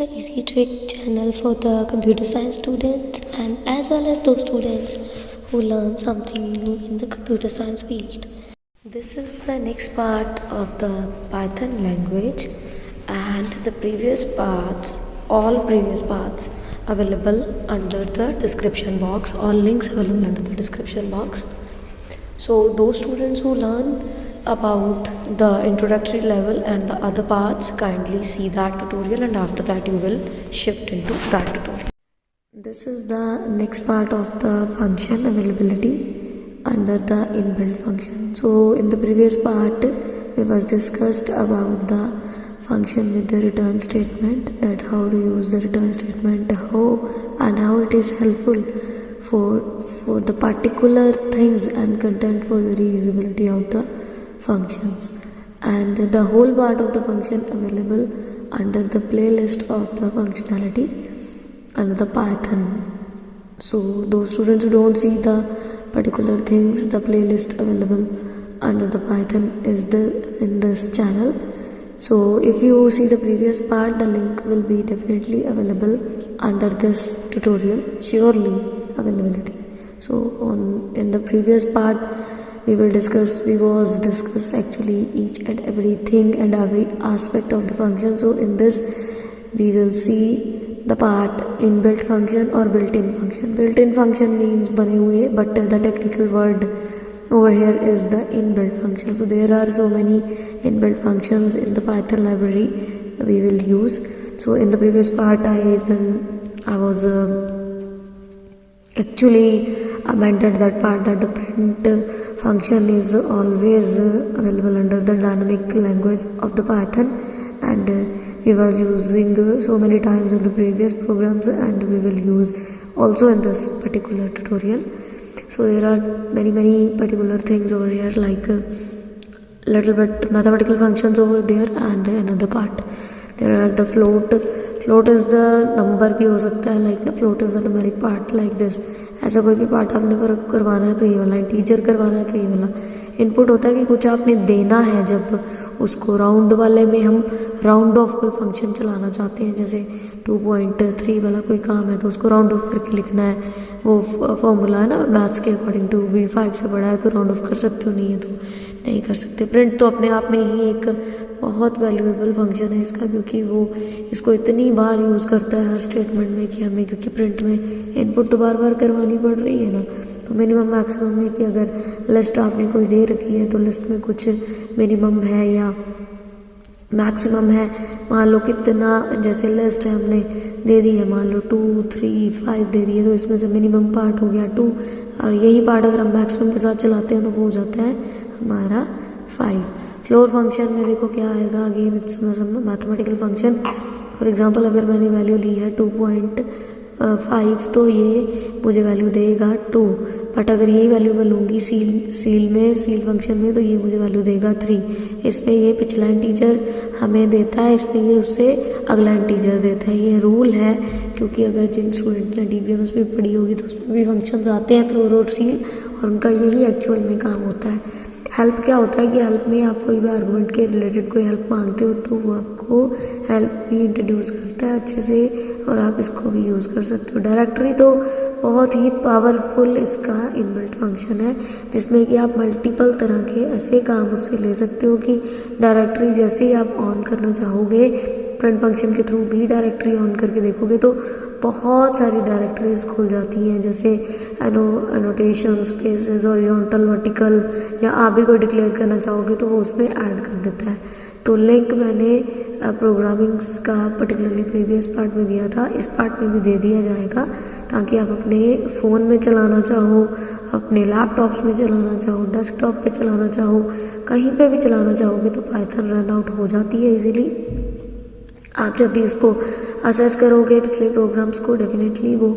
the Easy Trick channel for the computer science students and as well as those students who learn something new in the computer science field. This is the next part of the Python language and the previous parts, all previous parts available under the description box, all links available under the description box. So those students who learn about the introductory level and the other parts, kindly see that tutorial and after that you will shift into that tutorial. This is the next part of the function availability under the inbuilt function. So in the previous part it was discussed about the function with the return statement, that how to use the return statement, how it is helpful for the particular things and content for the reusability of the functions, and the whole part of the function available under the playlist of the functionality under the Python. So those students who don't see the particular things, the playlist available under the Python is in this channel. So if you see the previous part, the link will be definitely available under this tutorial, surely availability. So in the previous part we was discuss actually each and everything and every aspect of the function. So in this we will see the part inbuilt function or built-in function. Built-in function means bane hue, but the technical word over here is the inbuilt function. So there are so many inbuilt functions in the Python library we will use. So in the previous part I was actually amended that part, that the print function is always available under the dynamic language of the Python, and we was using so many times in the previous programs and we will use also in this particular tutorial. So there are many particular things over here, like little bit mathematical functions over there, and another part there are the float is the number भी हो सकता है, like the float is the numeric part like this. ऐसा कोई भी part आपने करवाना है तो ये वाला, इंटीजर करवाना है तो ये वाला इनपुट होता है कि कुछ आपने देना है। जब उसको राउंड वाले में हम राउंड ऑफ कोई फंक्शन चलाना चाहते हैं, जैसे 2.3 वाला कोई काम है तो उसको राउंड ऑफ करके लिखना है, वो फॉर्मूला है ना मैथ्स के अकॉर्डिंग टू भी 5 से बड़ा है तो राउंड ऑफ कर सकते हो, नहीं है तो नहीं कर सकते। प्रिंट तो अपने आप में ही एक बहुत वैल्यूएबल फंक्शन है इसका, क्योंकि वो इसको इतनी बार यूज़ करता है हर स्टेटमेंट में कि हमें, क्योंकि प्रिंट में इनपुट तो बार बार करवानी पड़ रही है ना, तो मिनिमम मैक्सिमम में कि अगर लिस्ट आपने कोई दे रखी है तो लिस्ट में कुछ मिनिमम है या मैक्सिमम है, मान लो कितना, जैसे लिस्ट है हमने दे दी है, मान लो 2, 3, 5 दे दी है, तो इसमें से मिनिमम पार्ट हो गया 2 और यही पार्ट अगर हम मैक्सिमम के साथ चलाते हैं तो वो हो जाता है हमारा 5। फ्लोर फंक्शन में देखो क्या आएगा, again it's mathematical function. For example अगर मैंने वैल्यू ली है 2.5 तो ये मुझे वैल्यू देगा 2, बट अगर यही वैल्यू मैं लूँगी सील फंक्शन में तो ये मुझे वैल्यू देगा 3। इसमें ये पिछला इंटीजर हमें देता है, इसमें ये उससे अगला इंटीजर देता है। ये रूल है, क्योंकि अगर जिन स्टूडेंट ने DBMS में पढ़ी होगी तो उसमें भी फंक्शंस आते हैं फ्लोर और सील, और उनका यही एक्चुअल में काम होता है। हेल्प क्या होता है कि हेल्प में आप कोई भी आर्गुमेंट के रिलेटेड कोई हेल्प मांगते हो तो वो आपको हेल्प भी इंट्रोड्यूस करता है अच्छे से और आप इसको भी यूज़ कर सकते हो। डायरेक्टरी तो बहुत ही पावरफुल इसका इनबिल्ट फंक्शन है, जिसमें कि आप मल्टीपल तरह के ऐसे काम उससे ले सकते हो कि डायरेक्टरी जैसे ही आप ऑन करना चाहोगे, प्रिंट फंक्शन के थ्रू भी डायरेक्टरी ऑन करके देखोगे तो बहुत सारी डायरेक्टरीज खुल जाती हैं, जैसे एनोटेशन, स्पेसेस, हॉरिजॉन्टल, वर्टिकल, या आप भी कोई डिक्लेयर करना चाहोगे तो वो उसमें ऐड कर देता है। तो लिंक मैंने प्रोग्रामिंग्स का पर्टिकुलरली प्रीवियस पार्ट में दिया था, इस पार्ट में भी दे दिया जाएगा, ताकि आप अपने फ़ोन में चलाना चाहो, अपने लैपटॉप्स में चलाना चाहो, डेस्कटॉप पे चलाना चाहो, कहीं पे भी चलाना चाहोगे तो पाइथन रन आउट हो जाती है इजीली। आप जब भी उसको असेस करोगे पिछले प्रोग्राम्स को, डेफिनेटली वो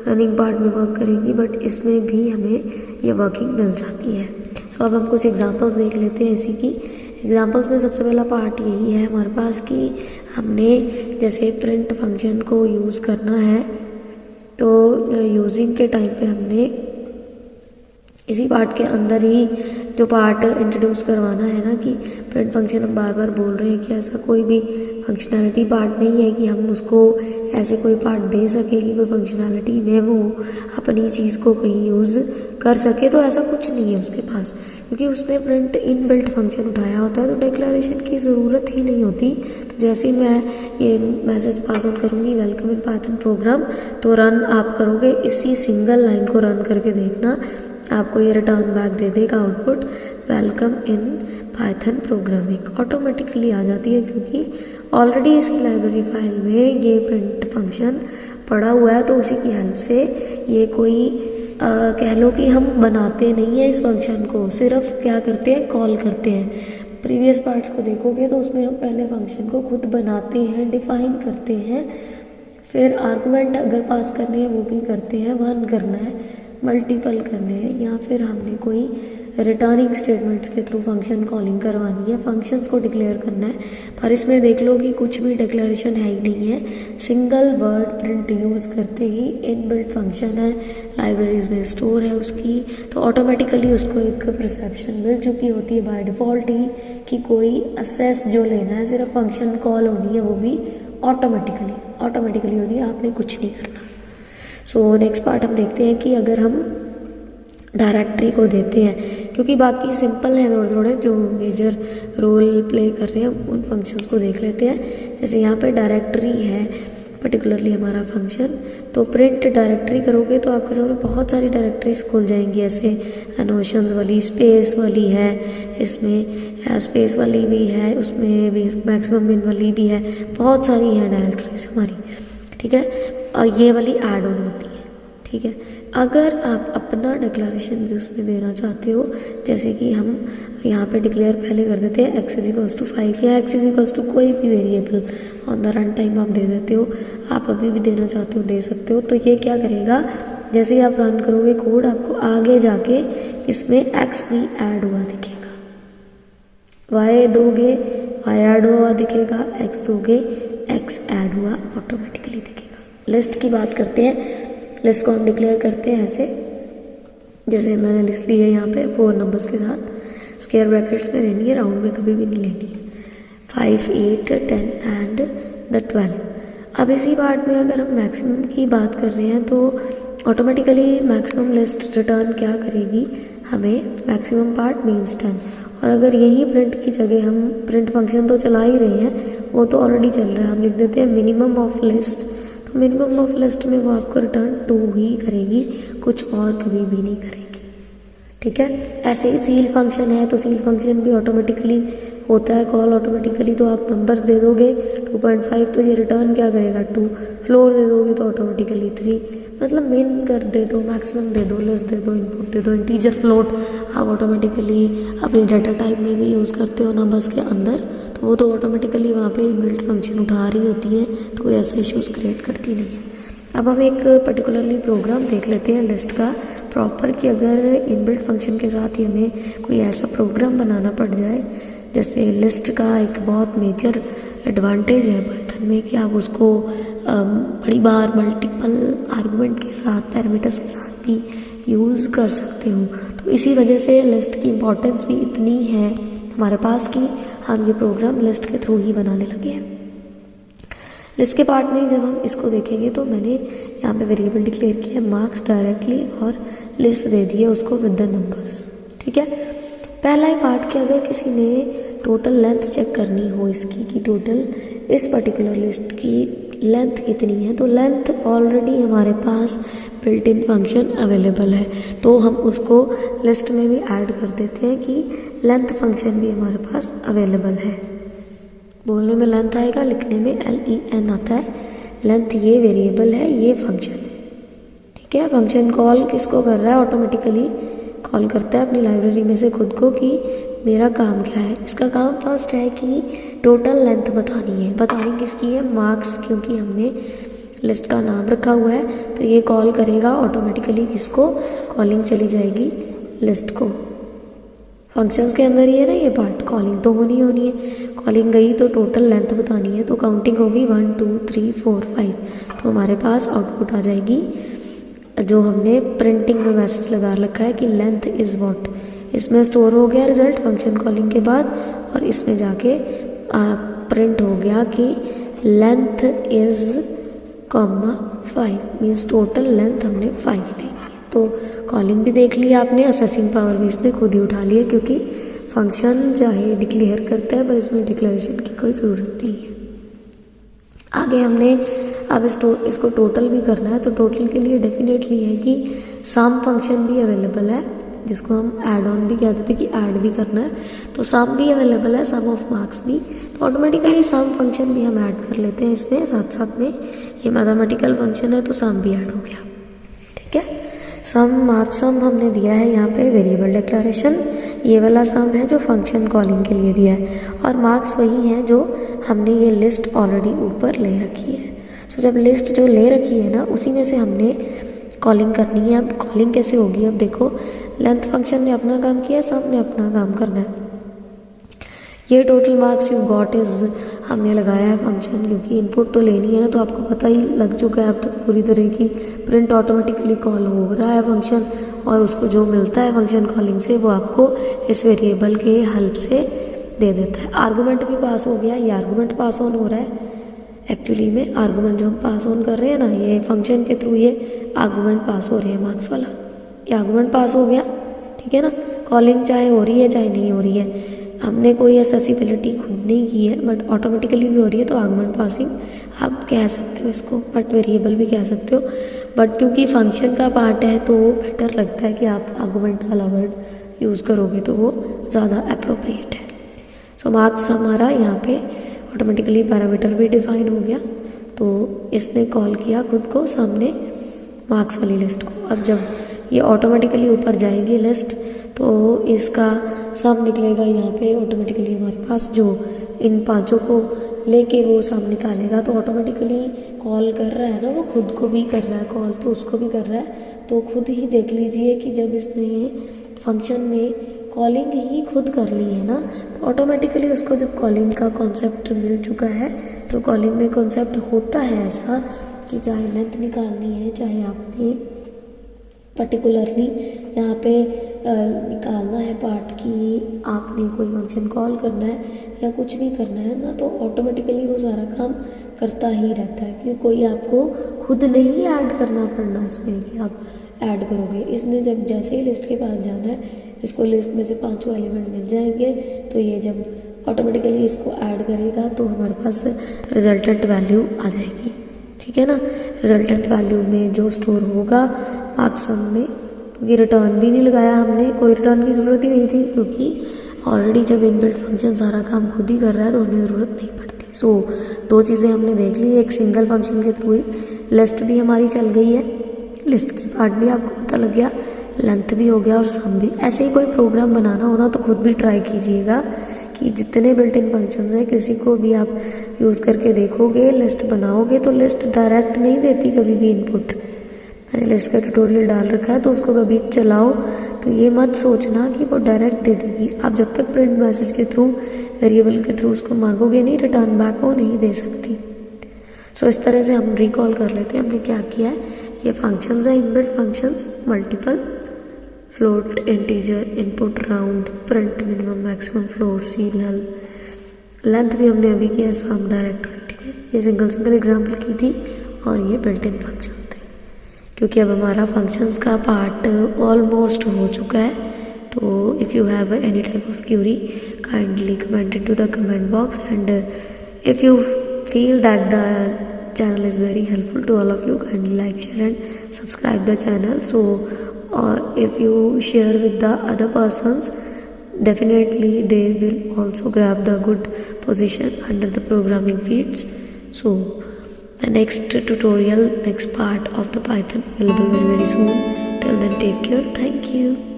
रनिंग पार्ट में वर्क करेगी, बट इसमें भी हमें ये वर्किंग मिल जाती है। सो अब हम कुछ एग्जांपल्स देख लेते हैं इसी की। एग्जांपल्स में सबसे पहला पार्ट यही है हमारे पास कि हमने जैसे प्रिंट फंक्शन को यूज़ करना है, तो यूजिंग के टाइम पे हमने इसी पार्ट के अंदर ही जो पार्ट इंट्रोड्यूस करवाना है ना कि प्रिंट फंक्शन हम बार बार बोल रहे हैं कि ऐसा कोई भी फंक्शनैलिटी पार्ट नहीं है कि हम उसको ऐसे कोई पार्ट दे सके कि कोई फंक्शनैलिटी में वो अपनी चीज़ को कहीं यूज़ कर सके, तो ऐसा कुछ नहीं है उसके पास, क्योंकि उसने प्रिंट इन बिल्ट फंक्शन उठाया होता है, तो डिक्लेरेशन की ज़रूरत ही नहीं होती। तो जैसे ही मैं ये मैसेज पास ऑन करूँगी वेलकम इन पाइथन प्रोग्राम, तो रन आप करोगे, इसी सिंगल लाइन को रन करके देखना, आपको ये रिटर्न बैक दे देगा output welcome in Python programming, automatically आ जाती है, क्योंकि ऑलरेडी इसकी लाइब्रेरी फाइल में ये प्रिंट फंक्शन पड़ा हुआ है। तो उसी की हेल्प से ये कोई कह लो कि हम बनाते नहीं हैं इस फंक्शन को, सिर्फ क्या करते हैं, कॉल करते हैं। प्रीवियस पार्ट्स को देखोगे तो उसमें हम पहले फंक्शन को खुद बनाते हैं, डिफाइन करते हैं, फिर आर्गुमेंट अगर पास करने हैं वो भी करते हैं, 1 करना है, मल्टीपल करने हैं, या फिर हमने कोई रिटर्निंग स्टेटमेंट्स के थ्रू फंक्शन कॉलिंग करवानी है, फंक्शंस को डिक्लेयर करना है। पर इसमें देख लो कि कुछ भी डिक्लेरेशन है ही नहीं है, सिंगल वर्ड प्रिंट यूज़ करते ही इनबिल्ट फंक्शन है, लाइब्रेरीज में स्टोर है उसकी, तो ऑटोमेटिकली उसको एक परसेप्शन मिल चुकी होती है बाय डिफ़ॉल्ट ही कि कोई असेस जो लेना है, सिर्फ फंक्शन कॉल होनी है, वो भी ऑटोमेटिकली होनी है, आपने कुछ नहीं करना। सो नेक्स्ट पार्ट हम देखते हैं कि अगर हम डायरेक्टरी को देते हैं, क्योंकि बाकी सिंपल हैं थोड़े थोड़े जो मेजर रोल प्ले कर रहे हैं, उन फंक्शंस को देख लेते हैं। जैसे यहाँ पे डायरेक्टरी है पर्टिकुलरली हमारा फंक्शन, तो प्रिंट डायरेक्टरी करोगे तो आपके सामने बहुत सारी डायरेक्टरीज खुल जाएंगी, ऐसे नोशंस वाली, स्पेस वाली है, इसमें स्पेस वाली भी है, उसमें भी मैक्सिमम बिन वाली भी है, बहुत सारी हैं डायरेक्टरीज हमारी, ठीक है, और ये वाली ऐड ऑन होती है, ठीक है। अगर आप अपना डिक्लेरेशन भी उसमें देना चाहते हो, जैसे कि हम यहाँ पे डिक्लेयर पहले कर देते हैं x = 5 या x = कोई भी variable on the run time आप दे देते हो, आप अभी भी देना चाहते हो दे सकते हो। तो ये क्या करेगा, जैसे ही आप रन करोगे कोड, आपको आगे जाके इसमें x भी ऐड हुआ दिखेगा, y दोगे y ऐड हुआ दिखेगा, x दोगे x ऐड हुआ ऑटोमेटिकली दिखेगा। लिस्ट की बात करते हैं, लिस्ट को हम डिक्लेयर करते हैं ऐसे, जैसे मैंने लिस्ट ली है यहाँ पे 4 नंबर्स के साथ, स्क्वायर ब्रैकेट्स में लेनी है, राउंड में कभी भी नहीं लेनी है, 5, 8, 10 एंड द 12। अब इसी पार्ट में अगर हम मैक्सिमम की बात कर रहे हैं तो ऑटोमेटिकली मैक्सिमम लिस्ट रिटर्न क्या करेगी, हमें मैक्सिमम पार्ट मीन्स 10, और अगर यही प्रिंट की जगह हम प्रिंट फंक्शन तो चला ही रहे हैं, वो तो ऑलरेडी चल रहा है, हम लिख देते हैं मिनिमम ऑफ लिस्ट, तो मिनिमम ऑफ लिस्ट में वो आपको रिटर्न 2 ही करेगी, कुछ और कभी भी नहीं करेगी, ठीक है। ऐसे ही सील फंक्शन है, तो सील फंक्शन भी ऑटोमेटिकली होता है कॉल ऑटोमेटिकली, तो आप नंबर्स दे दोगे 2.5 तो ये रिटर्न क्या करेगा 2, फ्लोर दे दोगे तो ऑटोमेटिकली 3, मतलब मेन कर दे दो, मैक्सिमम दे दो, लिस्ट दे दो, इनपुट दे दो, इंटीजर फ्लोट आप ऑटोमेटिकली अपनी डाटा टाइप में भी यूज़ करते हो नंबर्स के अंदर, तो वो तो ऑटोमेटिकली वहाँ पे इनबिल्ट फंक्शन उठा रही होती है, तो कोई ऐसा इश्यूज़ क्रिएट करती नहीं है। अब हम एक पर्टिकुलरली प्रोग्राम देख लेते हैं लिस्ट का प्रॉपर, कि अगर इनबिल्ट फंक्शन के साथ ही हमें कोई ऐसा प्रोग्राम बनाना पड़ जाए, जैसे लिस्ट का एक बहुत मेजर एडवांटेज है पाइथन में कि आप उसको बड़ी बार मल्टीपल आर्गुमेंट के साथ, पैरामीटर्स के साथ भी यूज़ कर सकते हो, तो इसी वजह से लिस्ट की इम्पोर्टेंस भी इतनी है हमारे पास कि हम ये प्रोग्राम लिस्ट के थ्रू ही बनाने लगे हैं। लिस्ट के पार्ट में जब हम इसको देखेंगे तो मैंने यहाँ पे वेरिएबल डिक्लेयर किया मार्क्स डायरेक्टली और लिस्ट दे दी है उसको विद द नंबर्स, ठीक है। पहला ही पार्ट कि अगर किसी ने टोटल लेंथ चेक करनी हो इसकी कि टोटल इस पर्टिकुलर लिस्ट की लेंथ कितनी है, तो लेंथ ऑलरेडी हमारे पास बिल्ट इन फंक्शन अवेलेबल है, तो हम उसको लिस्ट में भी ऐड कर देते हैं कि लेंथ फंक्शन भी हमारे पास अवेलेबल है। बोलने में लेंथ आएगा, लिखने में LEN आता है, लेंथ ये वेरिएबल है, ये फंक्शन है, ठीक है। फंक्शन कॉल किसको कर रहा है, ऑटोमेटिकली कॉल करता है अपनी लाइब्रेरी में से खुद को कि मेरा काम क्या है। इसका काम फर्स्ट है कि टोटल लेंथ बतानी है, बतानी किसकी है, मार्क्स, क्योंकि हमने लिस्ट का नाम रखा हुआ है, तो ये कॉल करेगा ऑटोमेटिकली किसको, कॉलिंग चली जाएगी लिस्ट को। फंक्शंस के अंदर ही है ना ये पार्ट, कॉलिंग तो होनी है, कॉलिंग गई तो टोटल लेंथ बतानी है, तो काउंटिंग होगी 1 2 3 4 5, तो हमारे पास आउटपुट आ जाएगी जो हमने प्रिंटिंग में मैसेज लगा रखा है कि लेंथ इज़ व्हाट, इसमें स्टोर हो गया रिजल्ट फंक्शन कॉलिंग के बाद, और इसमें जाके प्रिंट हो गया कि length is comma 5 means total length हमने 5 ली है। तो कॉलिंग भी देख लिया आपने, असेसिंग पावर भी इसने खुद ही उठा लिया, क्योंकि फंक्शन चाहे डिक्लेयर करता है पर इसमें डिक्लेरेशन की कोई ज़रूरत नहीं है। आगे हमने अब इसको टोटल भी करना है, तो टोटल के लिए डेफिनेटली है कि सम फंक्शन भी अवेलेबल है, जिसको हम ऐड ऑन भी कहते थे कि ऐड भी करना है, तो सम भी अवेलेबल है, सम ऑफ मार्क्स भी, तो ऑटोमेटिकली सम फंक्शन भी हम ऐड कर लेते हैं इसमें साथ साथ में। ये मैथमेटिकल फंक्शन है तो सम भी ऐड हो गया, ठीक है। सम मार्क्स सम हमने दिया है यहाँ पे वेरिएबल डिक्लेरेशन, ये वाला सम है जो फंक्शन कॉलिंग के लिए दिया है, और मार्क्स वही है जो हमने ये लिस्ट ऑलरेडी ऊपर ले रखी है। सो जब लिस्ट जो ले रखी है ना, उसी में से हमने कॉलिंग करनी है। अब कॉलिंग कैसे होगी, अब देखो लेंथ फंक्शन ने अपना काम किया, सम ने अपना काम करना है। ये total marks you got is हमने लगाया है फंक्शन, क्योंकि इनपुट तो लेनी है ना, तो आपको पता ही लग चुका है अब तक पूरी तरह की। प्रिंट ऑटोमेटिकली कॉल हो रहा है फंक्शन, और उसको जो मिलता है फंक्शन कॉलिंग से वो आपको इस वेरिएबल के हेल्प से दे देता है। आर्गूमेंट भी पास हो गया, ये आर्गूमेंट पास ऑन हो रहा है। एक्चुअली में आर्गूमेंट जो हम पास ऑन कर रहे हैं ना, ये फंक्शन के थ्रू ये आर्गूमेंट पास हो रहे हैं मार्क्स वाला, ये आर्गूमेंट पास हो गया, ठीक है ना। कॉलिंग चाहे हो रही है चाहे नहीं हो रही है, हमने कोई एक्सेसिबिलिटी खुद नहीं की है, बट ऑटोमेटिकली भी हो रही है, तो आर्गूमेंट पासिंग आप कह सकते हो इसको, बट वेरिएबल भी कह सकते हो, बट क्योंकि फंक्शन का पार्ट है तो बेटर लगता है कि आप आर्गूमेंट वाला वर्ड यूज़ करोगे तो वो ज़्यादा अप्रोप्रिएट है। सो मार्क्स हमारा यहाँ पे ऑटोमेटिकली पैरामीटर भी डिफाइन हो गया, तो इसने कॉल किया खुद को सामने मार्क्स वाली लिस्ट को। अब जब ये ऑटोमेटिकली ऊपर जाएगी लिस्ट, तो इसका सम निकलेगा यहाँ पे ऑटोमेटिकली हमारे पास, जो इन पांचों को लेके वो सम निकालेगा। तो ऑटोमेटिकली कॉल कर रहा है ना, वो खुद को भी कर रहा है कॉल, तो उसको भी कर रहा है। तो खुद ही देख लीजिए कि जब इसने फंक्शन में कॉलिंग ही खुद कर ली है ना, तो ऑटोमेटिकली उसको जब कॉलिंग का कॉन्सेप्ट मिल चुका है, तो कॉलिंग में कॉन्सेप्ट होता है ऐसा कि चाहे लेंथ निकालनी है, चाहे आपने पर्टिकुलरली यहाँ पे निकालना है पार्ट की, आपने कोई फंक्शन कॉल करना है या कुछ भी करना है ना, तो ऑटोमेटिकली वो सारा काम करता ही रहता है, कि कोई आपको खुद नहीं ऐड करना पड़ना इसमें कि आप ऐड करोगे। इसने जब जैसे ही लिस्ट के पास जाना है, इसको लिस्ट में से 5 एलिमेंट मिल जाएंगे, तो ये जब ऑटोमेटिकली इसको ऐड करेगा तो हमारे पास रिजल्टेंट वैल्यू आ जाएगी, ठीक है ना। रिजल्टेंट वैल्यू में जो स्टोर होगा मार्क्स सम में, क्योंकि रिटर्न भी नहीं लगाया हमने, कोई रिटर्न की ज़रूरत ही नहीं थी, क्योंकि ऑलरेडी जब इनबिल्ट फंक्शन सारा काम खुद ही कर रहा है तो हमें ज़रूरत नहीं पड़ती। सो 2 चीज़ें हमने देख ली, एक सिंगल फंक्शन के थ्रू ही लिस्ट भी हमारी चल गई है, लिस्ट की पार्ट भी आपको पता लग गया, लेंथ भी हो गया और सम भी। ऐसे ही कोई प्रोग्राम बनाना हो ना, तो खुद भी ट्राई कीजिएगा कि जितने बिल्ट इन फंक्शंस हैं किसी को भी आप यूज़ करके देखोगे, लिस्ट बनाओगे, तो लिस्ट डायरेक्ट नहीं देती कभी भी इनपुट। मैंने लिस्ट का ट्यूटोरियल डाल रखा है, तो उसको कभी चलाओ तो ये मत सोचना कि वो डायरेक्ट दे देगी। आप जब तक प्रिंट मैसेज के थ्रू, वेरिएबल के थ्रू उसको मांगोगे नहीं, रिटर्न बैक वो नहीं दे सकती। सो इस तरह से हम रिकॉल कर लेते हैं हमने क्या किया है। ये फंक्शंस हैं, inbuilt functions, multiple, float, integer, input, round, print, minimum, maximum, float, serial, length भी हमने अभी किया, सम, डायरेक्टरी, ठीक है। ये सिंगल एग्जांपल की थी, और ये बिल्ट इन फंक्शंस थे। क्योंकि अब हमारा फंक्शंस का पार्ट ऑलमोस्ट हो चुका है, तो if you have any type of query, kindly comment into the comment box, and if you feel that the channel is very helpful to all of you, kindly like, share and subscribe the channel. So if you share with the other persons, definitely they will also grab the good position under the programming feeds. So the next tutorial, next part of the Python available very soon. Till then, take care. Thank you.